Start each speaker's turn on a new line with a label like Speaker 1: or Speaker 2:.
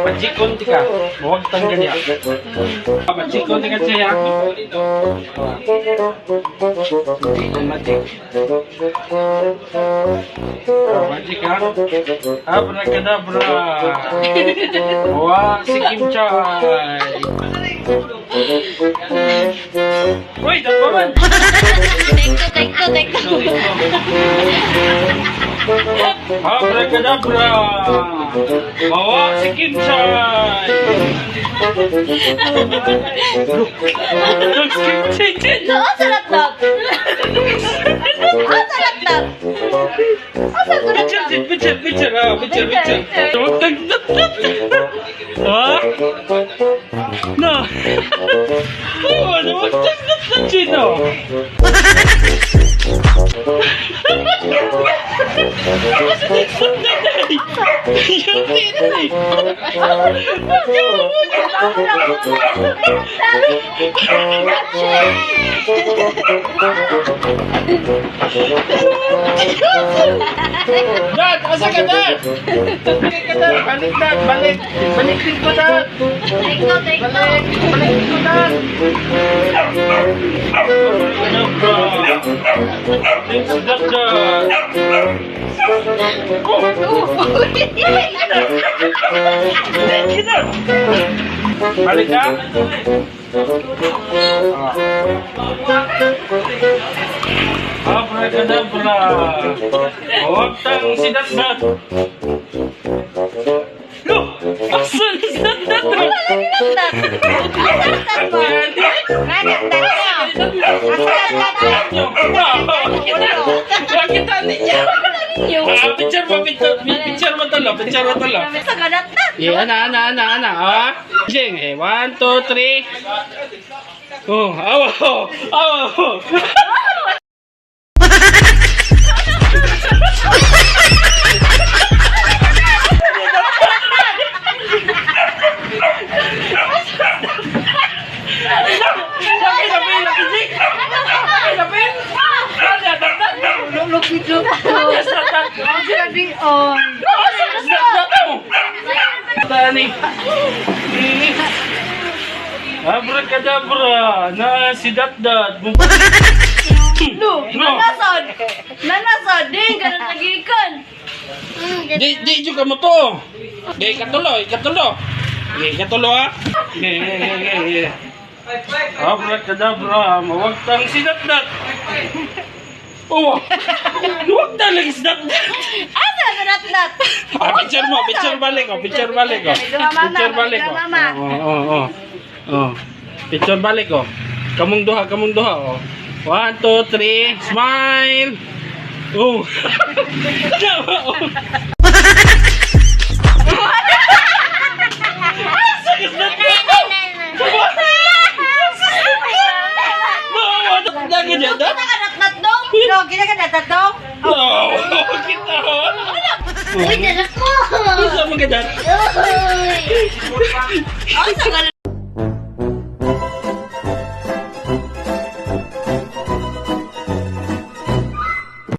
Speaker 1: Majikon tika, huwag tanggal niya. Majikon tika siya. Majik. Majik ha. Abracadabra. Wah, si Kim Chai. Woi, dah paman.
Speaker 2: Take two.
Speaker 1: Abracadabra. Bawa si Kim Chai.
Speaker 2: Doon sa laptop. Doon sa laptop.
Speaker 1: Picture. Ah? No. Oh, no, Chino. Dad, asa ka, Dad? Balik, Dad, balik. Balikin ko, Dad.
Speaker 2: Take two.
Speaker 1: Balik ko, Dad. Balik ka? Abracadabra. Huwag tang sidat-dat. Look! Asan si sidat-dat? Picture mo talo. Ana. Ah. Jeng, 1, 2, 3. Oh, awo. Abracadabra na si Dat-Dat.
Speaker 2: Nanasod din ka na nagikan.
Speaker 1: Di juga mo to. Di katulo ha. Ge. Abracadabra, mawagtang si Dat-Dat. Oh, huwag talaga si Dat-Dat.
Speaker 2: Asa sa natnat?
Speaker 1: Picture balik ko. Picture balik ko. Picture balik ko. Kamong duha oh. 1, 2, 3, smile. Oh.
Speaker 2: Kita ka natatong?
Speaker 1: No, kita.
Speaker 2: Uy, dala ko!
Speaker 1: Ano sa mga Dat?
Speaker 2: Uy!